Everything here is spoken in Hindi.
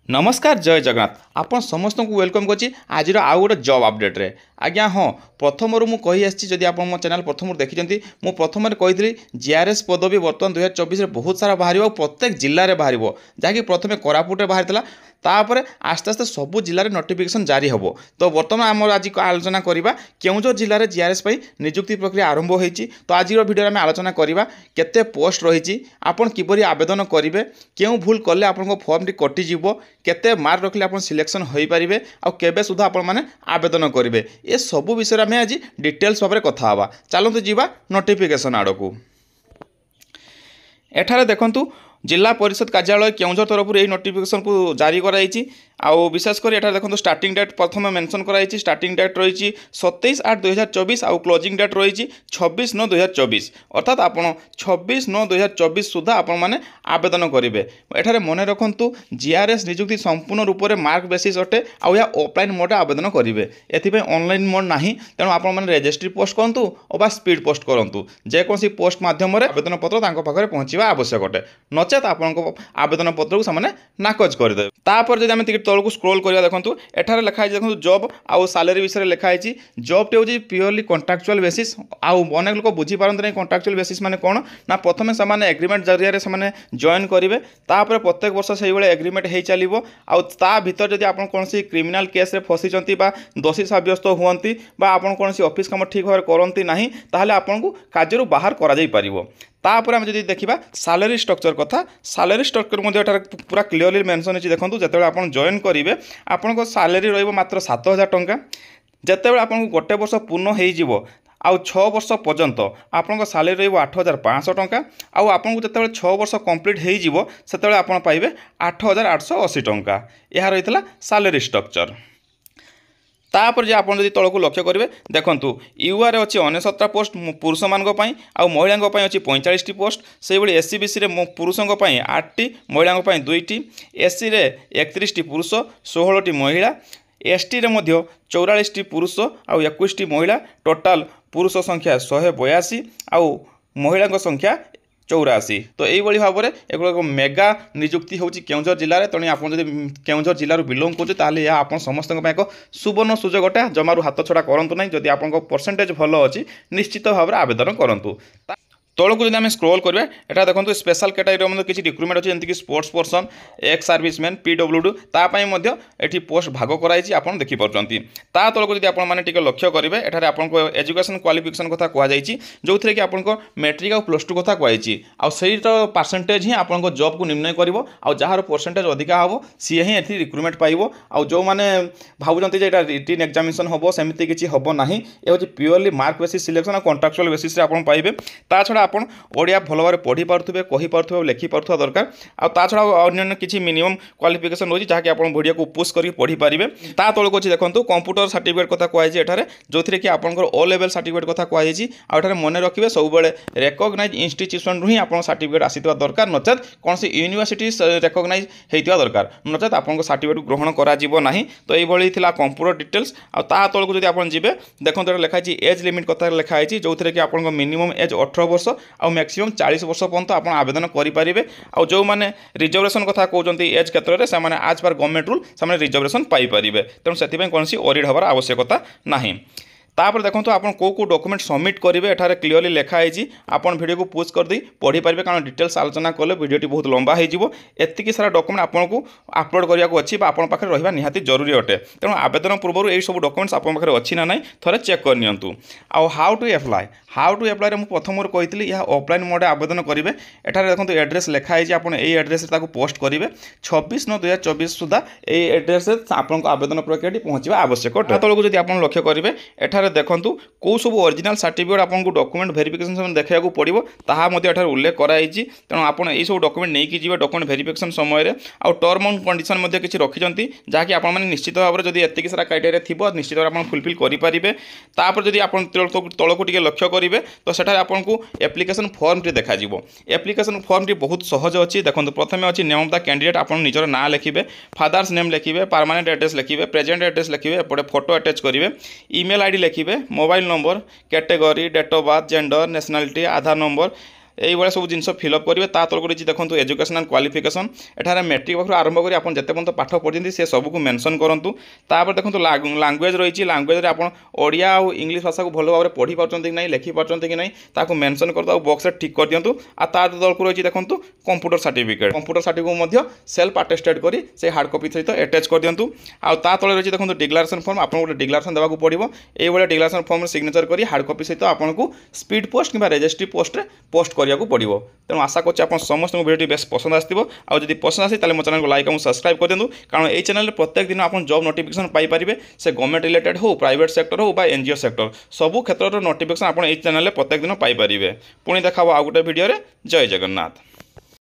नमस्कार जय जगन्नाथ आपण समस्त को वेलकम करछि आज आउ गोटे जॉब अपडेट रे आज्ञा हाँ प्रथम मु कही आसी जदि आप मो चैनल प्रथम देखी मु प्रथम कही जीआरएस पदवी बर्तमान 2024 बहुत सारा बाहर प्रत्येक जिले में बाहर जहाँकि प्रथम कोरापुट में बाहर तापर आस्ते आस्ते सबू जिले में नोटिफिकेशन जारी हम तो बर्तमान आम आज आलोचना करवा केउझर जिले में जीआरएस नियुक्ति प्रक्रिया आरंभ होती तो आज भिडियो आम आलोचना करवा केते पोस्ट रही आपन किपरि आवेदन करेंगे क्यों भूल कले आपन फॉर्म टी कटिजिव केते मार्क रखले आपन सिलेक्शन हो पारे आ केबे सुधा आपण माने आवेदन करेंगे ये सब विषय में आज डिटेल्स भाव में कथा हवा चलते जीवा नोटिफिकेशन आड़ को एठारे देखंतु जिला परिषद कार्यालय केउझर तरफ यही नोटिफिकेशन को जारी कराई आउ विशेषकर एठार देखो स्टार्टिंग डेट प्रथम मेंशन कराई स्टार्टिंग डेट रही 27/8/2024 आउ क्लोजिंग डेट रही 26/9/2024 अर्थात आप 26/9/2024 सुधा आपण माने आवेदन करेंगे एठारे मन रखु जीआरएस नियुक्ति संपूर्ण रूप से मार्क बेसिस अटे आउ या ऑफलाइन मोड आवेदन करेंगे एथि ऑनलाइन मोड ना तेणु आप रजिस्ट्री पोस्ट करूँ और स्पीड पोस्ट करूँ जेकोसी पोस्ट मध्यम आवेदन पत्र पाखे पहुँचा आवश्यक अटे नचेत आपको आवेदन पत्र को नाकच करदे तापर जब आम तौक स्क्रोल करा देखो एठार लिखाई देखो जॉब आउ सालेरी विषय लिखाई जॉब टे हूँ प्योरली कॉन्ट्रैक्चुअल बेसिस आउ अनेक लोग बुझीपारती नहीं कॉन्ट्रैक्चुअल बेसिस माने कौन ना प्रथम से एग्रीमेंट जरिया से जॉइन करेंगे तापर प्रत्येक वर्ष से एग्रीमेंट हो चलो आउ ता भीतर जब आप कौन क्रिमिनाल केस रे फसी दोषी सब्यस्त हुंती आप कौन ऑफिस काम ठीक भाव करती ना ताहले आपको कार्य बाहर कर तापर आम जब देखा सालेरी स्ट्रक्चर कथा सालेरी स्ट्रक्चर पूरा क्लीयरली मेंशन अच्छी देखो जो आप जॉइन करेंगे आपण सालेरी रत्र 7,000 टंका जितेबाला आपको गोटे वर्ष पूर्ण हो आउ 6 वर्ष पर्यंत आपन सालेरी रही 8,500 टंका आउ आपन को जिते 6 वर्ष कंप्लीट हो से आप पाइबे 8,880 टंका यह रही सालेरी स्ट्रक्चर तापर जे आप तौक लक्ष्य करेंगे देखूँ यूआर अच्छी 69 पोस्ट पुरुष मानों आउ महिला अच्छी 45 पोस्ट से भाई एससी बीसी रे पुरुषों 8टी महिलाओं 2टी एससी रे 31 पुरुष 16टी महिला एसटी रे 44 पुरुष आउ 21 महिला टोटाल पुरुष संख्या 182 आउ महिला संख्या 84 तो यही भाव में एक मेगा नियुक्ति होची केउझर जिले में तेणु आप केउझर जिलूर बिलोंग करें यह आप समस्त एक सुवर्ण सुजोग अटे जमारू हाथ छड़ा करूँ ना जदि आप परसेंटेज भल अच्छी निश्चित भाव में आवेदन करूँ तौक जब आम स्क्रोल करेंगे यहाँ देखो स्पेशल कैटेगरी किसी रिक्रुटमेंट अच्छी जमीक sports person ex serviceman PWD तापाई पोस्ट भाग कराई आप देखिपुंट ता तौक जब आप लक्ष्य करेंगे एठार आपको एजुकेशन क्वालिफिकेशन कथा कहुई जो थे कि आपको मैट्रिक और प्लस टू कथा कहुई आई परसेंटेज ही आपको जॉब को निर्णय कर जार परसेंटेज अधिका हम सी ही ये रिक्रुटमेंट पाइब आउ जो मैंने भावुंट रिटन एग्जामिनेशन हम सेमती किसी हम ना ये हूँ प्योरली मार्क बेसिस सिलेक्शन और कॉन्ट्रैक्चुअल बेसिस आप पाइबे ता छड़ा आप ओडिया भल भाव पढ़ी पारे कही पारे लिखि पार दरकार आ छड़ा अन्य किसी मिनिमम क्वालिफिकेशन रही जहाँकि आप वीडियो को पुश करके पढ़ी पारे ता तौक अच्छी देखो कंप्यूटर सर्टिफिकेट कथा कहुई एठार जो थे कि आपंकर ओ लेवल सर्टिफिकेट कथा कहुई आठ मन रखिए सब रेकग्नाइज इंस्टीट्यूशन रु ही आप सर्टिफिकेट आसीथिबा दरकार नचेत कौन सी यूनिवर्सिटी रेकग्नाइज होता दरकार नचेत आपको सर्टिफिकेट ग्रहण करा तो यही कंप्यूटर डिटेल्स आ तौक जब आप जी देखो लिखाई एज लिमिट कथा लिखाई जो थे कि आप मिनिमम एज 18 वर्ष आ मैक्सिमम 40 वर्ष पर्यंत आप आवेदन करेंगे आ जो मैंने रिजर्वेशन कथा कहते एज क्षेत्र में आज पर गवर्नमेंट रूल से रिजर्वेशन पाइपर तेणु से कौन ओरिड हबार आवश्यकता नहीं तापर देखो आप कौ डॉक्यूमेंट सबमिट करेंगे एठार क्लीयरली लिखाई आपन वीडियो को पोस्ट कर दी पढ़ी पारे कारण डिटेल्स आलोचना कले वीडियो बहुत लंबा होती सारा डॉक्यूमेंट आपको अपलोड करने को अच्छी आप पाखे रहा निहाती जरूरी अटे तेणु आवेदन पूर्व यही सब डॉक्यूमेंट्स आप पाखे अच्छी ना ना थे चेक करनी आउ हाउ टू एप्लाय मुझे प्रथम कही यह ऑफलाइन मोड आवेदन करेंगे एठार देखो एड्रेस लिखाई आप एड्रेस पोस्ट करेंगे 26/9/2024 सुधा ये एड्रेस आपको आवेदन प्रक्रिया पहुँचा आवश्यक तौक जब आप लक्ष्य करेंगे एठार देखूँ कौ सब ओरिजिनल सर्टिफिकेट आपको डॉक्यूमेंट वेरिफिकेशन देखा पड़ो ताहा उल्लेख कराई तेणु आप सब डॉक्यूमेंट नहीं जी डॉक्यूमेंट वेरिफिकेशन समय आउ टर्म एंड कंडीशन किसी रखिंट जहाँकि आप निश्चित भाव में जब एतिक सारा क्राइटेरिया थी निश्चित भाव में फुलफिल करेंगे तापर जब आप तौक लक्ष्य करेंगे तो सेठार आपको एप्लिकेशन फॉर्म टी देखा एप्लिकेशन फॉर्म टी बहुत सहज अच्छी देखो प्रथम अच्छी नेम ऑफ द कैंडिडेट आप निजर ना लिखे फादर्स नेम लिखे परमानेंट एड्रेस लिखे प्रेजेंट एड्रेस लिखे एपटे फोटो अटैच करेंगे ईमेल आईडी लिखे mobile number category date of birth gender nationality Aadhaar number এইভাবে सब जिन फिलअप करेंगे ता तलक रही देखो एजुकेशनल क्वालिफिकेशन एठार मैट्रिक पाखु आरंभ कर आप जिते पर्यटन पाठ पढ़ी से सबको मेंशन करूँ तापर देखो लांगुएज रही लांगुएज आप ओडिया और इंग्लिश भाषा को भल भाव पढ़ी पार्टी कि नहीं लिखि पार्टी कि नहीं ताको मेंशन कर बॉक्स ठीक कर दिंतु आ तलक रही देखो कंप्यूटर सर्टिफिकेट सेल्फ अटेस्टेड कर से हार्ड कॉपी सहित अटैच कर दिंतु आ तले रही देखो डिक्लेरेशन फॉर्म आपको गोटे डिक्लेरेशन देवाक पड़ो ये डिक्लेरेशन फॉर्म सिग्नेचर कर हार्ड कॉपी सहित आपको स्पीड पोस्ट कि रेजिस्ट्री पोस्ट पोस्ट कराया पड़ो तेणु आशा करते आप समस्त वीडियो बेस पसंद आसो आदि पसंद आसे मो चैनल को लाइक और सब्सक्राइब कर दिंतु कारण ये चैनल प्रत्येक दिन आप जॉब नोटिफिकेशन पाइपर से गवर्नमेंट रिलेटेड हो प्राइवेट सेक्टर हो एनजीओ सेक्टर सबू क्षेत्र नोटिफिकेशन आप चैनल प्रत्येक दिन पाइपर पुणी देखा आउ गोटे वीडियो जय जगन्नाथ।